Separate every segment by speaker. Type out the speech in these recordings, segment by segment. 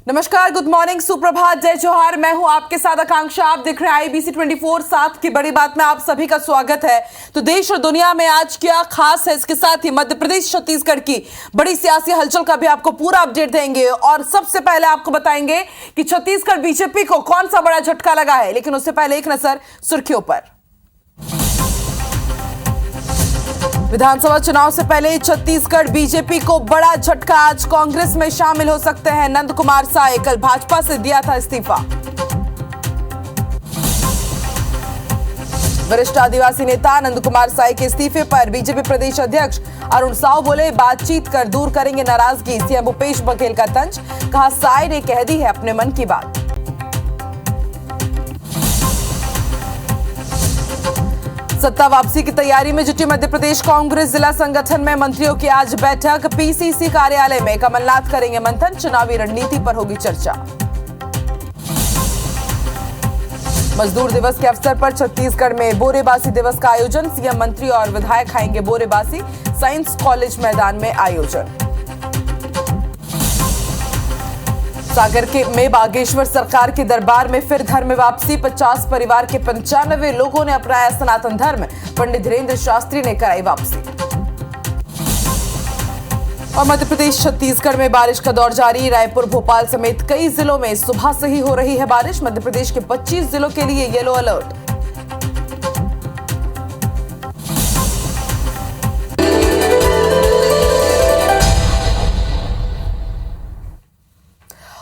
Speaker 1: नमस्कार, good morning, सुप्रभात, जय जोहार। मैं हूं आपके साथ आकांक्षा। आप देख रहे हैं IBC 24 7 की बड़ी बात में आप सभी का स्वागत है। तो देश और दुनिया में आज क्या खास है, इसके साथ ही मध्य प्रदेश छत्तीसगढ़ की बड़ी सियासी हलचल का भी आपको पूरा अपडेट देंगे। और सबसे पहले आपको बताएंगे कि छत्तीसगढ़ बीजेपी को कौन सा बड़ा झटका लगा है। लेकिन उससे पहले एक नजर सुर्खियों पर। विधानसभा चुनाव से पहले छत्तीसगढ़ बीजेपी को बड़ा झटका। आज कांग्रेस में शामिल हो सकते हैं नंद कुमार साय। कल भाजपा से दिया था इस्तीफा। वरिष्ठ आदिवासी नेता नंद कुमार साय के इस्तीफे पर बीजेपी प्रदेश अध्यक्ष अरुण साव बोले, बातचीत कर दूर करेंगे नाराजगी। सीएम भूपेश बघेल का तंज, कहा साय ने कह दी है अपने मन की बात। सत्ता वापसी की तैयारी में जुटी मध्य प्रदेश कांग्रेस जिला संगठन में मंत्रियों की आज बैठक। PCC कार्यालय में कमलनाथ करेंगे मंथन। चुनावी रणनीति पर होगी चर्चा। मजदूर दिवस के अवसर पर छत्तीसगढ़ में बोरेबासी दिवस का आयोजन। सीएम, मंत्री और विधायक खाएंगे बोरेबासी। साइंस कॉलेज मैदान में आयोजन। सागर में बागेश्वर सरकार के दरबार में फिर धर्म वापसी। 50 परिवार के 95 लोगों ने अपनाया सनातन धर्म। पंडित धीरेन्द्र शास्त्री ने कराई वापसी। और मध्य प्रदेश छत्तीसगढ़ में बारिश का दौर जारी। रायपुर, भोपाल समेत कई जिलों में सुबह से ही हो रही है बारिश। मध्य प्रदेश के 25 जिलों के लिए येलो अलर्ट।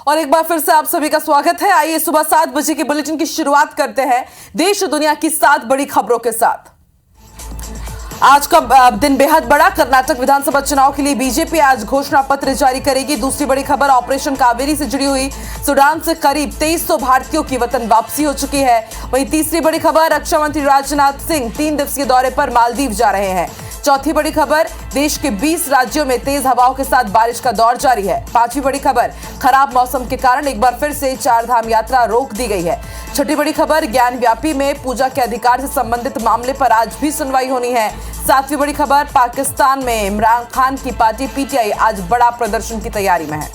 Speaker 1: और एक बार फिर से आप सभी का स्वागत है। आइए सुबह 7 बजे के बुलेटिन की शुरुआत करते हैं देश और दुनिया की 7 बड़ी खबरों के साथ। आज का दिन बेहद बड़ा। कर्नाटक विधानसभा चुनाव के लिए बीजेपी आज घोषणा पत्र जारी करेगी। दूसरी बड़ी खबर ऑपरेशन कावेरी से जुड़ी हुई। सूडान से करीब 2300 भारतीयों की वतन वापसी हो चुकी है। वहीं तीसरी बड़ी खबर, रक्षा मंत्री राजनाथ सिंह 3 दिवसीय दौरे पर मालदीव जा रहे हैं। चौथी बड़ी खबर, देश के 20 राज्यों में तेज हवाओं के साथ बारिश का दौर जारी है। पांचवी बड़ी खबर, खराब मौसम के कारण एक बार फिर से 4 धाम यात्रा रोक दी गई है। छठी बड़ी खबर, ज्ञान व्यापी में पूजा के अधिकार से संबंधित मामले पर आज भी सुनवाई होनी है। सातवीं बड़ी खबर, पाकिस्तान में इमरान खान की पार्टी PTI आज बड़ा प्रदर्शन की तैयारी में है।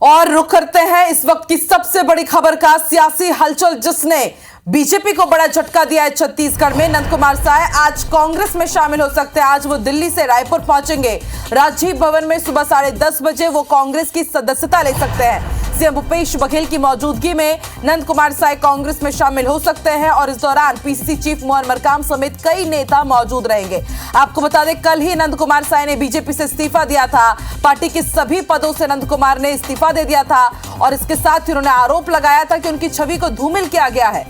Speaker 1: और रुख करते हैं इस वक्त की सबसे बड़ी खबर का। सियासी हलचल जिसने बीजेपी को बड़ा झटका दिया है छत्तीसगढ़ में। नंद कुमार साय आज कांग्रेस में शामिल हो सकते हैं। आज वो दिल्ली से रायपुर पहुंचेंगे। राजीव भवन में सुबह 10:30 बजे वो कांग्रेस की सदस्यता ले सकते हैं। सीएम भूपेश बघेल की मौजूदगी में नंद कुमार साय कांग्रेस में शामिल हो सकते हैं। और इस दौरान PCC चीफ मोहन मरकाम समेत कई नेता मौजूद रहेंगे। आपको बता दें, कल ही नंद कुमार साय ने बीजेपी से इस्तीफा दिया था। पार्टी के सभी पदों से नंद कुमार ने इस्तीफा दे दिया था। और इसके साथ ही उन्होंने आरोप लगाया था कि उनकी छवि को धूमिल किया गया है।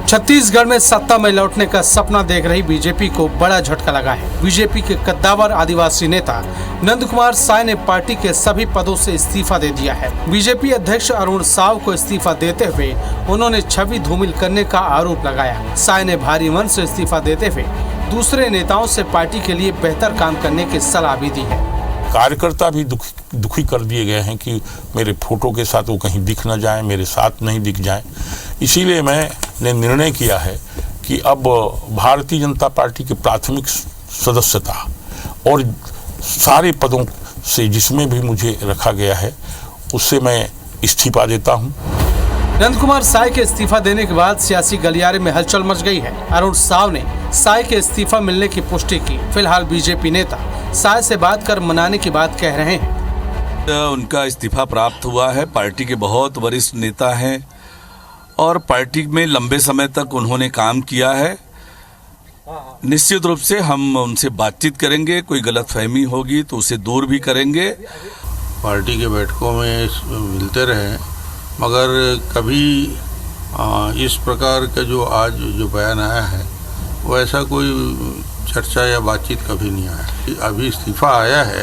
Speaker 2: छत्तीसगढ़ में सत्ता में लौटने का सपना देख रही बीजेपी को बड़ा झटका लगा है। बीजेपी के कद्दावर आदिवासी नेता नंद कुमार साय ने पार्टी के सभी पदों से इस्तीफा दे दिया है। बीजेपी अध्यक्ष अरुण साव को इस्तीफा देते हुए उन्होंने छवि धूमिल करने का आरोप लगाया। साय ने भारी मन से इस्तीफा देते हुए दूसरे नेताओं से पार्टी के लिए बेहतर काम करने की सलाह भी दी है।
Speaker 3: कार्यकर्ता भी दुखी कर दिए गए हैं कि मेरे फोटो के साथ वो कहीं दिख न जाए, मेरे साथ नहीं दिख जाए। इसीलिए मैंने निर्णय किया है कि अब भारतीय जनता पार्टी के प्राथमिक सदस्यता और सारे पदों से जिसमें भी मुझे रखा गया है उससे मैं इस्तीफा देता हूं।
Speaker 2: नंद कुमार साय के इस्तीफा देने के बाद सियासी गलियारे में हलचल मच गई है। अरुण साव ने साय के इस्तीफा मिलने की पुष्टि की। फिलहाल बीजेपी नेता साय से बात कर मनाने की बात कह रहे हैं।
Speaker 4: उनका इस्तीफा प्राप्त हुआ है। पार्टी के बहुत वरिष्ठ नेता हैं और पार्टी में लंबे समय तक उन्होंने काम किया है। निश्चित रूप से हम उनसे बातचीत करेंगे। कोई गलतफहमी होगी तो उसे दूर भी करेंगे।
Speaker 5: पार्टी के बैठकों में मिलते रहे, मगर कभी इस प्रकार का जो आज जो बयान आया है वो ऐसा कोई चर्चा या बातचीत कभी नहीं आया। अभी इस्तीफा आया है,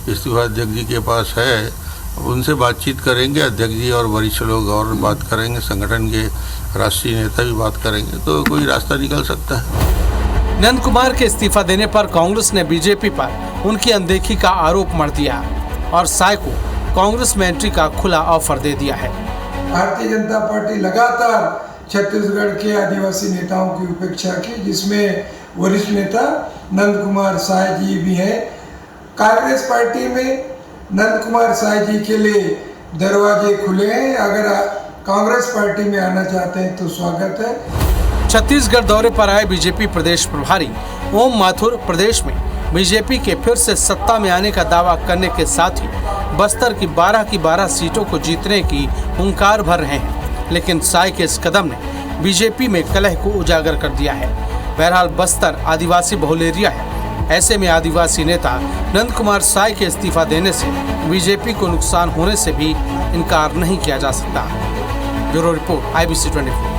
Speaker 5: इस्तीफा अध्यक्ष जी के पास है, उनसे बातचीत करेंगे। अध्यक्ष जी और वरिष्ठ लोग और बात करेंगे, संगठन के राष्ट्रीय नेता भी बात करेंगे, तो कोई रास्ता निकल सकता है।
Speaker 2: नंद कुमार के इस्तीफा देने पर कांग्रेस ने बीजेपी पर उनकी अनदेखी का आरोप मढ़ दिया और साय को कांग्रेस में एंट्री का खुला ऑफर दे दिया है।
Speaker 6: भारतीय जनता पार्टी लगातार छत्तीसगढ़ के आदिवासी नेताओं की उपेक्षा की, जिसमें वरिष्ठ नेता नंद कुमार साय जी भी हैं। कांग्रेस पार्टी में नंद कुमार साय जी के लिए दरवाजे खुले हैं। अगर कांग्रेस पार्टी में आना चाहते हैं तो स्वागत है।
Speaker 2: छत्तीसगढ़ दौरे पर आए बीजेपी प्रदेश प्रभारी ओम माथुर प्रदेश में बीजेपी के फिर से सत्ता में आने का दावा करने के साथ ही बस्तर की 12 सीटों को जीतने की हुंकार भर रहे हैं, लेकिन साय के इस कदम ने बीजेपी में कलह को उजागर कर दिया है। बहरहाल बस्तर आदिवासी बहुल एरिया है, ऐसे में आदिवासी नेता नंद कुमार साय के इस्तीफा देने से बीजेपी को नुकसान होने से भी इनकार नहीं किया जा सकता। Bureau report IBC 24।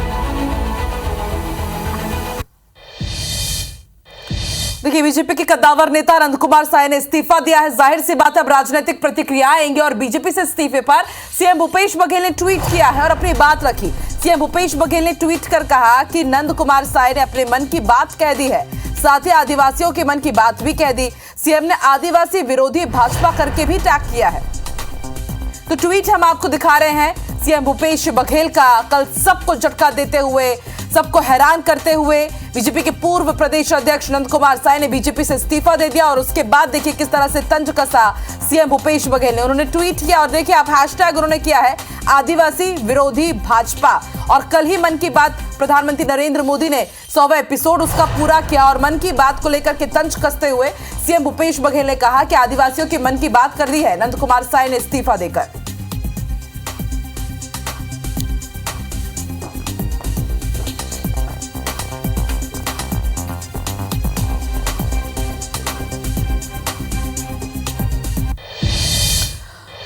Speaker 1: देखिए, बीजेपी के कद्दावर नेता नंद कुमार साय ने इस्तीफा दिया है। जाहिर सी बात है, अब राजनीतिक प्रतिक्रियाएं आएंगी और बीजेपी से इस्तीफे पर सीएम भूपेश बघेल ने ट्वीट किया है और अपनी बात रखी। सीएम भूपेश बघेल ने ट्वीट कर कहा कि नंद कुमार साय ने अपने मन की बात कह दी है, साथ ही आदिवासियों के मन की बात भी कह दी। सीएम ने आदिवासी विरोधी भाजपा करके भी टैग किया है। तो ट्वीट हम आपको दिखा रहे हैं सीएम भूपेश बघेल का, कल सबको झटका देते हुए, सबको हैरान करते हुए बीजेपी के पूर्व प्रदेश अध्यक्ष नंद कुमार साय ने बीजेपी से इस्तीफा दे दिया। और उसके बाद देखिए किस तरह से तंज कसा सीएम भूपेश बघेल ने। उन्होंने ट्वीट किया और देखिए आप हैशटैग उन्होंने किया है आदिवासी विरोधी भाजपा। और कल ही मन की बात प्रधानमंत्री नरेंद्र मोदी ने 100वां एपिसोड उसका पूरा किया और मन की बात को लेकर के तंज कसते हुए सीएम भूपेश बघेल ने कहा कि आदिवासियों के मन की बात कर दी है नंद कुमार साय ने इस्तीफा देकर।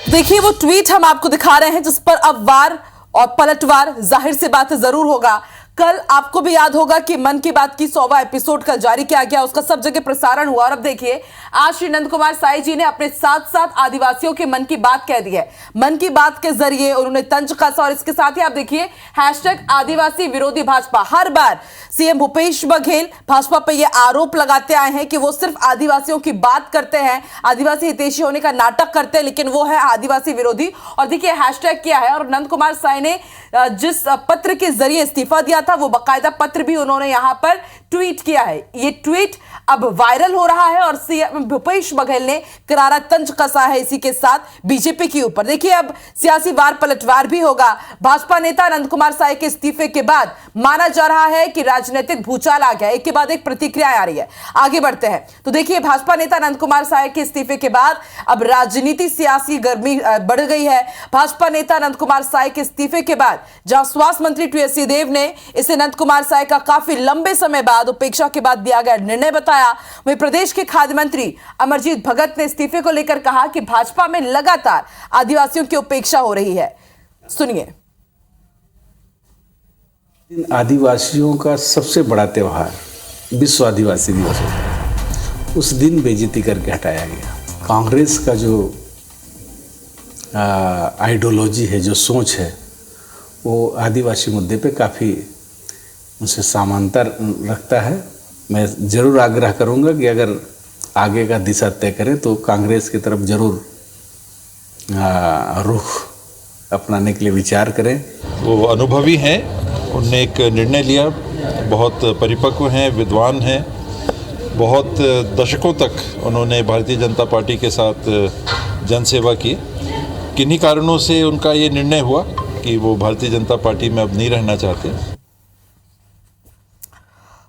Speaker 1: देखिए वो ट्वीट हम आपको दिखा रहे हैं जिस पर अब वार और पलटवार जाहिर सी बात जरूर होगा। कल आपको भी याद होगा कि मन की बात की 100वां एपिसोड कल जारी किया गया, उसका सब जगह प्रसारण हुआ। और अब देखिए आज श्री नंद कुमार साय जी ने अपने साथ साथ आदिवासियों के मन की बात कह दी है। मन की बात के जरिए उन्होंने तंज कसा और इसके साथ ही आप देखिए हैशटैग आदिवासी विरोधी भाजपा। हर बार सीएम भूपेश बघेल भाजपा पर यह आरोप लगाते आए हैं कि वो सिर्फ आदिवासियों की बात करते हैं, आदिवासी हितैषी होने का नाटक करते हैं, लेकिन वो है आदिवासी विरोधी। और देखिए हैशटैग किया है और नंद कुमार साय ने जिस पत्र के जरिए इस्तीफा दिया था वो बाकायदा पत्र भी उन्होंने यहां पर ट्वीट किया है। ये ट्वीट अब वायरल हो रहा है और सीएम भूपेश बघेल ने करारा तंज कसा है इसी के साथ बीजेपी के ऊपर। देखिए अब सियासी वार पलटवार भी होगा। भाजपा नेता नंद कुमार साय के इस्तीफे के बाद माना जा रहा है कि राजनीतिक भूचाल आ गया, एक के बाद एक प्रतिक्रिया आ रही है। आगे बढ़ते हैं तो देखिए भाजपा नेता नंद कुमार साय के इस्तीफे के बाद अब राजनीति सियासी गर्मी बढ़ गई है। भाजपा नेता नंद कुमार साय के इस्तीफे के बाद जहां स्वास्थ्य मंत्री टी एस सिंहदेव ने इसे नंद कुमार साय का काफी लंबे समय बाद उपेक्षा के बाद दिया गया निर्णय बताया, वहीं प्रदेश के खाद्य मंत्री अमरजीत भगत ने इस्तीफे को लेकर कहा कि भाजपा में लगातार आदिवासियों की उपेक्षा हो रही है। सुनिए।
Speaker 7: आदिवासियों का सबसे बड़ा त्यौहार विश्व आदिवासी दिवस होता है, उस दिन बेइज्जती करके हटाया गया। कांग्रेस का जो आइडियोलॉजी है, जो सोच है, वो आदिवासी मुद्दे पे काफ़ी उनसे समानता रखता है। मैं ज़रूर आग्रह करूंगा कि अगर आगे का दिशा तय करें तो कांग्रेस की तरफ ज़रूर रुख अपनाने के लिए विचार करें।
Speaker 8: वो अनुभवी हैं, उनने एक निर्णय लिया, बहुत परिपक्व हैं, विद्वान हैं, बहुत दशकों तक उन्होंने भारतीय जनता पार्टी के साथ जनसेवा की। किन्हीं कारणों से उनका ये निर्णय हुआ कि वो भारतीय जनता पार्टी में अब नहीं रहना चाहते।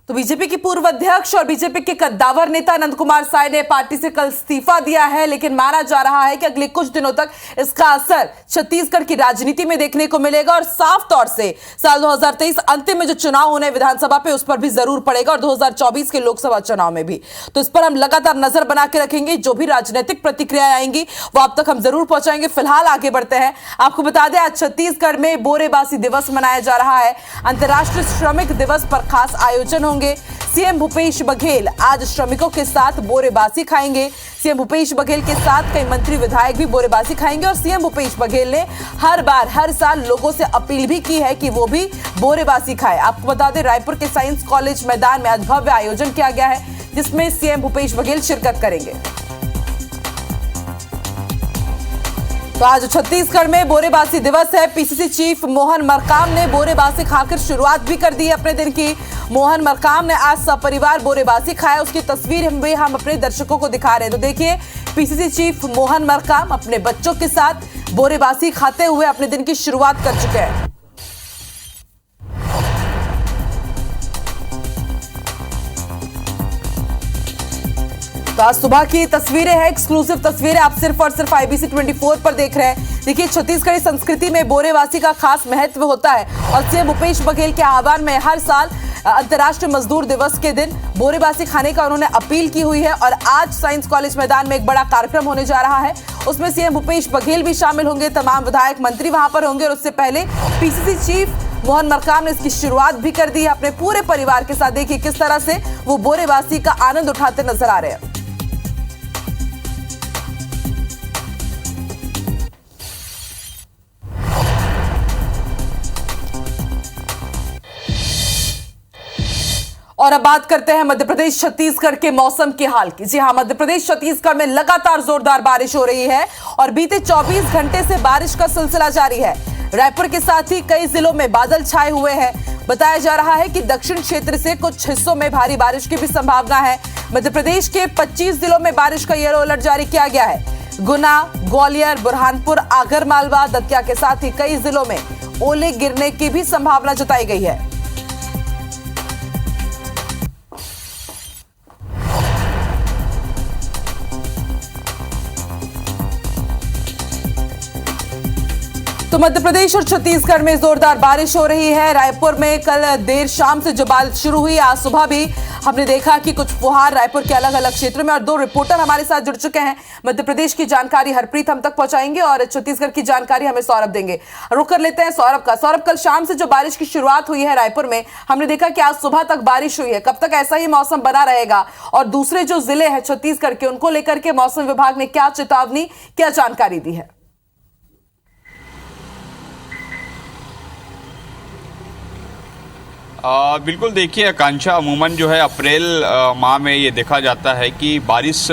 Speaker 1: तो बीजेपी की पूर्व अध्यक्ष और बीजेपी के कद्दावर नेता नंद कुमार साय ने पार्टी से कल इस्तीफा दिया है, लेकिन माना जा रहा है कि अगले कुछ दिनों तक इसका असर छत्तीसगढ़ की राजनीति में देखने को मिलेगा और साफ तौर से साल 2023 अंतिम में जो चुनाव होने विधानसभा पे उस पर भी जरूर पड़ेगा और 2024 के लोकसभा चुनाव में भी। तो इस पर हम लगातार नजर बना के रखेंगे, जो भी राजनीतिक प्रतिक्रियाएं आएंगी वो आप तक हम जरूर पहुंचाएंगे। फिलहाल आगे बढ़ते हैं। आपको बता दें आज छत्तीसगढ़ में बोरेबासी दिवस मनाया जा रहा है। अंतर्राष्ट्रीय श्रमिक दिवस पर खास आयोजन होंगे। सीएम भूपेश बघेल आज श्रमिकों के साथ बोरेबासी खाएंगे। सीएम भूपेश बघेल के साथ कई मंत्री विधायक भी बोरेबासी खाएंगे और सीएम भूपेश बघेल ने हर बार हर साल लोगों से अपील भी की है कि वो भी बोरेबासी खाए। आपको बता दें रायपुर के साइंस कॉलेज मैदान में आज भव्य आयोजन किया गया है जिसमें सीएम भूपेश बघेल शिरकत करेंगे। तो तो आज छत्तीसगढ़ में बोरेबासी दिवस है। पीसीसी चीफ मोहन मरकाम ने बोरेबासी खाकर शुरुआत भी कर दी है अपने दिन की। मोहन मरकाम ने आज सपरिवार बोरेबासी खाया, उसकी तस्वीर हम अपने दर्शकों को दिखा रहे हैं। तो देखिए, पीसीसी चीफ मोहन मरकाम अपने बच्चों के साथ बोरेबासी खाते हुए अपने दिन की शुरुआत कर चुके हैं। तो आज सुबह की तस्वीरें हैं, एक्सक्लूसिव तस्वीरें आप सिर्फ और सिर्फ IBC 24 पर देख रहे हैं। देखिए, छत्तीसगढ़ी संस्कृति में बोरेबासी का खास महत्व होता है और सीएम भूपेश बघेल के आह्वान में हर साल अंतर्राष्ट्रीय मजदूर दिवस के दिन बोरेबासी खाने का उन्होंने अपील की हुई है। और आज साइंस कॉलेज मैदान में एक बड़ा कार्यक्रम होने जा रहा है, उसमें सीएम भूपेश बघेल भी शामिल होंगे, तमाम विधायक मंत्री वहां पर होंगे। और उससे पहले पीसीसी चीफ मोहन मरकाम ने इसकी शुरुआत भी कर दी है अपने पूरे परिवार के साथ। देखिए किस तरह से वो बोरेबासी का आनंद उठाते नजर आ रहे हैं। और अब बात करते हैं मध्य प्रदेश छत्तीसगढ़ के मौसम के हाल की। जी हां, मध्य प्रदेश छत्तीसगढ़ में लगातार जोरदार बारिश हो रही है और बीते 24 घंटे से बारिश का सिलसिला जारी है। रायपुर के साथ ही कई जिलों में बादल छाए हुए हैं। बताया जा रहा है कि दक्षिण क्षेत्र से कुछ हिस्सों में भारी बारिश की भी संभावना है। मध्य प्रदेश के 25 जिलों में बारिश का येलो अलर्ट जारी किया गया है। गुना, ग्वालियर, बुरहानपुर, आगरमालवा, दतिया के साथ ही कई जिलों में ओले गिरने की भी संभावना जताई गई है। तो मध्य प्रदेश और छत्तीसगढ़ में जोरदार बारिश हो रही है। रायपुर में कल देर शाम से जो बारिश शुरू हुई, आज सुबह भी हमने देखा कि कुछ फुहार रायपुर के अलग अलग क्षेत्रों में। और दो रिपोर्टर हमारे साथ जुड़ चुके हैं। मध्य प्रदेश की जानकारी हरप्रीत हम तक पहुंचाएंगे और छत्तीसगढ़ की जानकारी हमें सौरभ देंगे। रुक कर लेते हैं सौरभ का। सौरभ, कल शाम से जो बारिश की शुरुआत हुई है रायपुर में, हमने देखा कि आज सुबह तक बारिश हुई है। कब तक ऐसा ही मौसम बना रहेगा और दूसरे जो जिले हैं छत्तीसगढ़ के, उनको लेकर के मौसम विभाग ने क्या चेतावनी, क्या जानकारी दी है?
Speaker 9: बिल्कुल, देखिए आकांक्षा, अमूमन जो है अप्रैल माह में ये देखा जाता है कि बारिश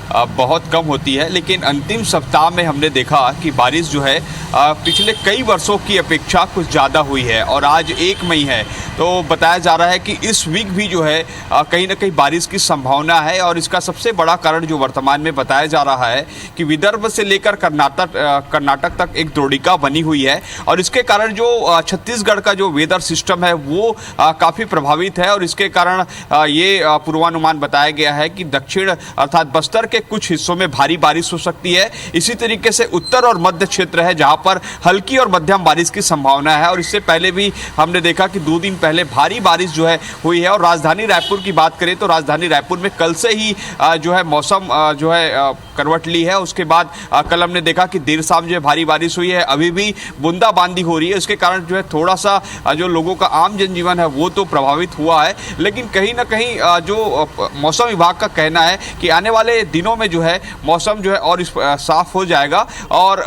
Speaker 9: बहुत कम होती है, लेकिन अंतिम सप्ताह में हमने देखा कि बारिश जो है पिछले कई वर्षों की अपेक्षा कुछ ज़्यादा हुई है। और आज 1 मई है, तो बताया जा रहा है कि इस वीक भी जो है कहीं ना कहीं बारिश की संभावना है। और इसका सबसे बड़ा कारण जो वर्तमान में बताया जा रहा है कि विदर्भ से लेकर कर्नाटक तक एक द्रोणिका बनी हुई है और इसके कारण जो छत्तीसगढ़ का जो वेदर सिस्टम है वो काफ़ी प्रभावित है। और इसके कारण ये पूर्वानुमान बताया गया है कि दक्षिण अर्थात बस्तर के कुछ हिस्सों में भारी बारिश हो सकती है। इसी तरीके से उत्तर और मध्य क्षेत्र है जहां पर हल्की और मध्यम बारिश की संभावना है। और इससे पहले भी हमने देखा कि 2 दिन पहले भारी बारिश जो है हुई है। और राजधानी रायपुर की बात करें तो राजधानी रायपुर में कल से ही जो है मौसम जो है करवट ली है। उसके बाद कल हमने देखा कि देर शाम जो है भारी बारिश हुई है, अभी भी बूंदाबांदी हो रही है। इसके कारण जो है थोड़ा सा जो लोगों का आम जनजीवन है वो तो प्रभावित हुआ है, लेकिन कहीं ना कहीं जो मौसम विभाग का कहना है कि आने वाले दिनों में जो है मौसम जो है और साफ हो जाएगा। और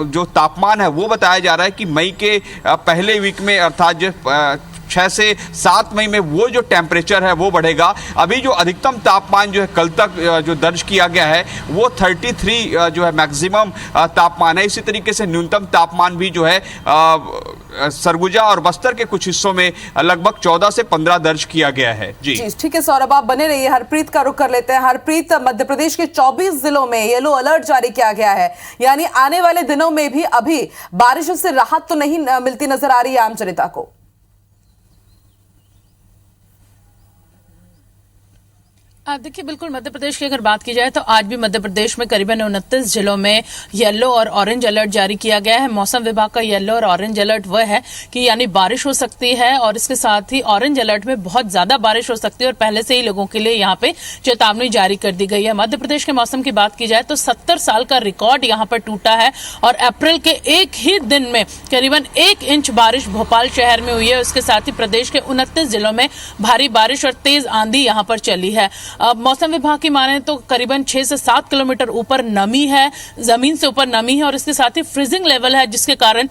Speaker 9: जो तापमान है वो बताया जा रहा है कि मई के पहले वीक में अर्थात जो 6 से 7 मई में वो जो टेम्परेचर है वो बढ़ेगा। अभी जो अधिकतम तापमान जो है कल तक जो दर्ज किया गया है वो 33 जो है मैक्सिमम तापमान है। इसी तरीके से न्यूनतम तापमान भी जो है सरगुजा और बस्तर के कुछ हिस्सों में लगभग 14 से 15 दर्ज किया गया है। जी
Speaker 1: ठीक है सौरभ, आप बने रहिए। हरप्रीत का रुख कर लेते हैं। हरप्रीत, मध्य प्रदेश के 24 जिलों में येलो अलर्ट जारी किया गया है, यानी आने वाले दिनों में भी अभी बारिशों से राहत तो नहीं मिलती नजर आ रही है आम जनता को।
Speaker 10: देखिए, बिल्कुल मध्य प्रदेश की अगर बात की जाए तो आज भी मध्य प्रदेश में करीबन 29 जिलों में येलो और ऑरेंज अलर्ट जारी किया गया है। मौसम विभाग का येलो और ऑरेंज अलर्ट वह है कि यानी बारिश हो सकती है और इसके साथ ही ऑरेंज अलर्ट में बहुत ज्यादा बारिश हो सकती है और पहले से ही लोगों के लिए यहाँ पे चेतावनी जारी कर दी गई है। मध्य प्रदेश के मौसम की बात की जाए तो 70 साल का रिकॉर्ड यहाँ पर टूटा है और अप्रैल के एक ही दिन में करीबन 1 इंच बारिश भोपाल शहर में हुई है। उसके साथ ही प्रदेश के 29 जिलों में भारी बारिश और तेज आंधी यहाँ पर चली है। मौसम विभाग की माने तो करीबन 6 से 7 किलोमीटर ऊपर नमी है, जमीन से ऊपर नमी है और इसके साथ ही फ्रीजिंग लेवल है, जिसके कारण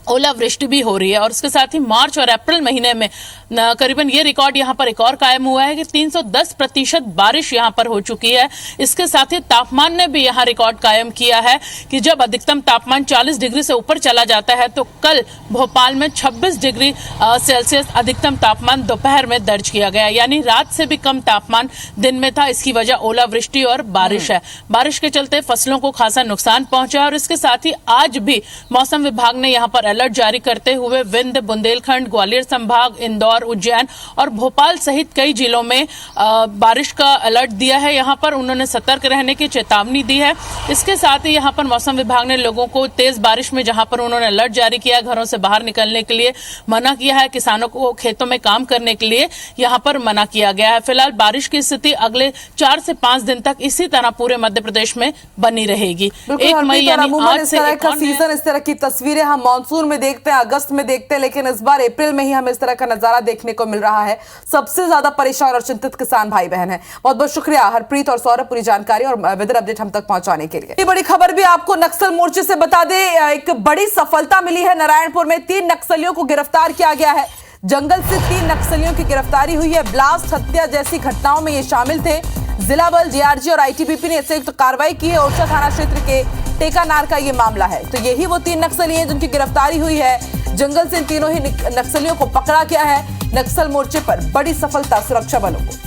Speaker 10: ओलावृष्टि भी हो रही है और उसके साथ ही मार्च और अप्रैल महीने में करीबन ये रिकॉर्ड यहाँ पर एक और कायम हुआ है कि 310% बारिश यहाँ पर हो चुकी है। इसके साथ ही तापमान ने भी यहाँ रिकॉर्ड कायम किया है कि जब अधिकतम तापमान 40 डिग्री से ऊपर चला जाता है तो कल भोपाल में 26 डिग्री सेल्सियस अधिकतम तापमान दोपहर में दर्ज किया गया, यानी रात से भी कम तापमान दिन में था। इसकी वजह ओलावृष्टि और बारिश है। बारिश के चलते फसलों को खासा नुकसान पहुंचा और इसके साथ ही आज भी मौसम विभाग ने यहाँ पर अलर्ट जारी करते हुए विंध्य, बुंदेलखंड, ग्वालियर संभाग, इंदौर, उज्जैन और भोपाल सहित कई जिलों में बारिश का अलर्ट दिया है। यहाँ पर उन्होंने सतर्क रहने की चेतावनी दी है। इसके साथ ही यहाँ पर मौसम विभाग ने लोगों को तेज बारिश में जहाँ पर उन्होंने अलर्ट जारी किया, घरों से बाहर निकलने के लिए मना किया है। किसानों को खेतों में काम करने के लिए यहाँ पर मना किया गया है। फिलहाल बारिश की स्थिति अगले 4 से 5 दिन तक इसी तरह पूरे मध्य प्रदेश में बनी रहेगी। 1 मई यानी आज से
Speaker 1: सीजन, इस तरह की तस्वीरें हम मानसून में देखते हैं, अगस्त में देखते हैं, लेकिन इस बार अप्रैल में ही हमें इस तरह का नजारा देखने को मिल रहा है। सबसे ज्यादा परेशान और चिंतित किसान भाई बहन हैं। बहुत बहुत शुक्रिया हरप्रीत और सौरभ पूरी जानकारी और वेदर अपडेट हम तक पहुंचाने के लिए। ये बड़ी खबर भी आपको नक्सल मोर्चे से बता दें, एक बड़ी सफलता मिली है। नारायणपुर में 3 नक्सलियों को गिरफ्तार किया गया है। जंगल से 3 नक्सलियों की गिरफ्तारी हुई है। ब्लास्ट, हत्या जैसी घटनाओं में ये शामिल थे। जिला बल, डीआरजी और आईटीबीपी ने संयुक्त कार्रवाई की है। ओरछा थाना क्षेत्र के टेकानार का ये मामला है। तो यही वो 3 नक्सली हैं जिनकी गिरफ्तारी हुई है। जंगल से इन तीनों ही नक्सलियों को पकड़ा गया है। नक्सल मोर्चे पर बड़ी सफलता सुरक्षा बलों को।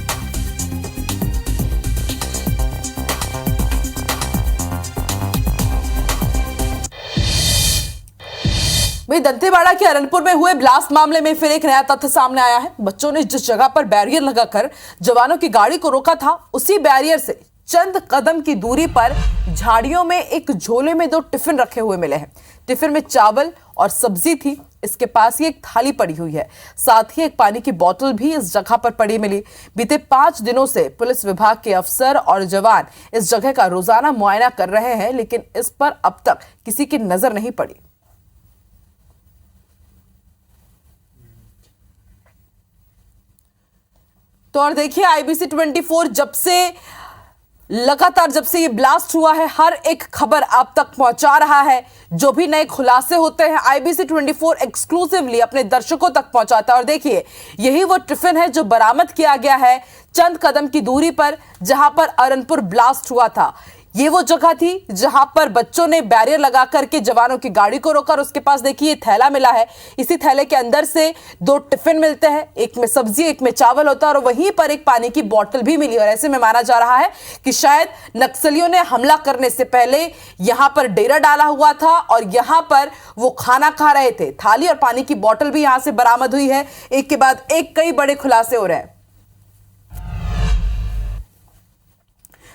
Speaker 1: वही दंतेवाड़ा के अरनपुर में हुए ब्लास्ट मामले में फिर एक नया तथ्य सामने आया है। बच्चों ने जिस जगह पर बैरियर लगाकर जवानों की गाड़ी को रोका था, उसी बैरियर से चंद कदम की दूरी पर झाड़ियों में एक झोले में 2 टिफिन रखे हुए मिले हैं। टिफिन में चावल और सब्जी थी। इसके पास ही एक थाली पड़ी हुई है। साथ ही एक पानी की बोतल भी इस जगह पर पड़ी मिली। बीते 5 दिनों से पुलिस विभाग के अफसर और जवान इस जगह का रोजाना मुआयना कर रहे हैं, लेकिन इस पर अब तक किसी की नजर नहीं पड़ी। तो और देखिए, आईबीसी 24 जब से ये ब्लास्ट हुआ है, हर एक खबर आप तक पहुंचा रहा है। जो भी नए खुलासे होते हैं, आईबीसी 24 एक्सक्लूसिवली अपने दर्शकों तक पहुंचाता है। और देखिए, यही वो टिफिन है जो बरामद किया गया है चंद कदम की दूरी पर, जहां पर अरनपुर ब्लास्ट हुआ था। ये वो जगह थी जहां पर बच्चों ने बैरियर लगा करके जवानों की गाड़ी को रोका और उसके पास देखिए थैला मिला है। इसी थैले के अंदर से 2 टिफिन मिलते हैं, एक में सब्जी, एक में चावल होता है और वहीं पर एक पानी की बोतल भी मिली। और ऐसे में माना जा रहा है कि शायद नक्सलियों ने हमला करने से पहले यहां पर डेरा डाला हुआ था और यहां पर वो खाना खा रहे थे। थाली और पानी की बोतल भी यहां से बरामद हुई है। एक के बाद एक कई बड़े खुलासे हो रहे हैं।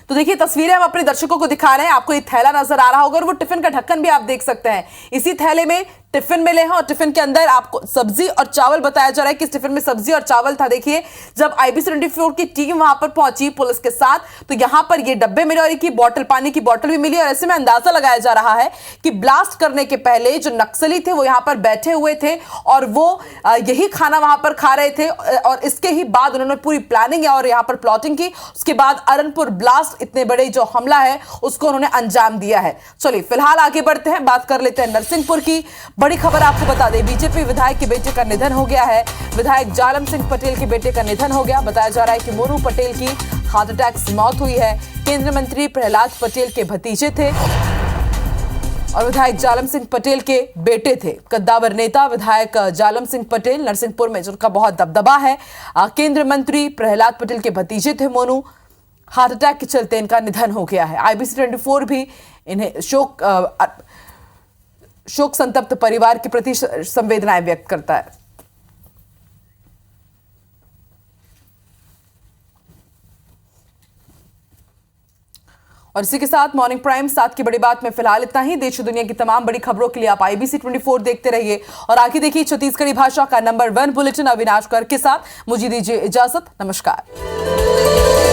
Speaker 1: तो देखिए, तस्वीरें हम अपने दर्शकों को दिखा रहे हैं। आपको ये थैला नजर आ रहा होगा और वो टिफिन का ढक्कन भी आप देख सकते हैं। इसी थैले में टिफिन मिले हैं और टिफिन के अंदर आपको सब्जी और चावल बताया जा रहा है कि इस टिफिन में सब्जी और चावल था। देखिए, जब आईबीसी 24 की टीम वहां पर पहुंची पुलिस के साथ, तो यहां पर ये डब्बे मिले और एक बोतल, पानी की बोतल भी मिली। और ऐसे में अंदाजा लगाया जा रहा है कि ब्लास्ट करने के पहले जो नक्सली थे वो यहां पर बैठे हुए थे और वो यही खाना वहां पर खा रहे थे और इसके ही बाद उन्होंने पूरी प्लानिंग और यहां पर प्लॉटिंग की। उसके बाद अरनपुर ब्लास्ट, इतने बड़े जो हमला है, उसको उन्होंने अंजाम दिया है। चलिए फिलहाल आगे बढ़ते हैं, बात कर लेते हैं नरसिंहपुर की। बड़ी खबर आपको बता दें, बीजेपी विधायक के बेटे का निधन हो गया है। विधायक जालम सिंह पटेल के बेटे का निधन हो गया। बताया जा रहा है कि मोनू पटेल की हार्ट अटैक से मौत हुई है। केंद्रीय मंत्री प्रहलाद पटेल के भतीजे थे और विधायक जालम सिंह पटेल के बेटे थे। कद्दावर नेता विधायक जालम सिंह पटेल नरसिंहपुर में जिनका बहुत दबदबा है। केंद्रीय मंत्री प्रहलाद पटेल के भतीजे थे मोनू। हार्ट अटैक के चलते इनका निधन हो गया है। आईबीसी 24 भी इन्हें शोक संतप्त परिवार के प्रति संवेदनाएं व्यक्त करता है। और इसी के साथ मॉर्निंग प्राइम 7 की बड़ी बात में फिलहाल इतना ही। देश और दुनिया की तमाम बड़ी खबरों के लिए आप आईबीसी 24 देखते रहिए और आगे देखिए छत्तीसगढ़ी भाषा का नंबर 1 बुलेटिन अविनाश कर के साथ। मुझे दीजिए इजाजत, नमस्कार।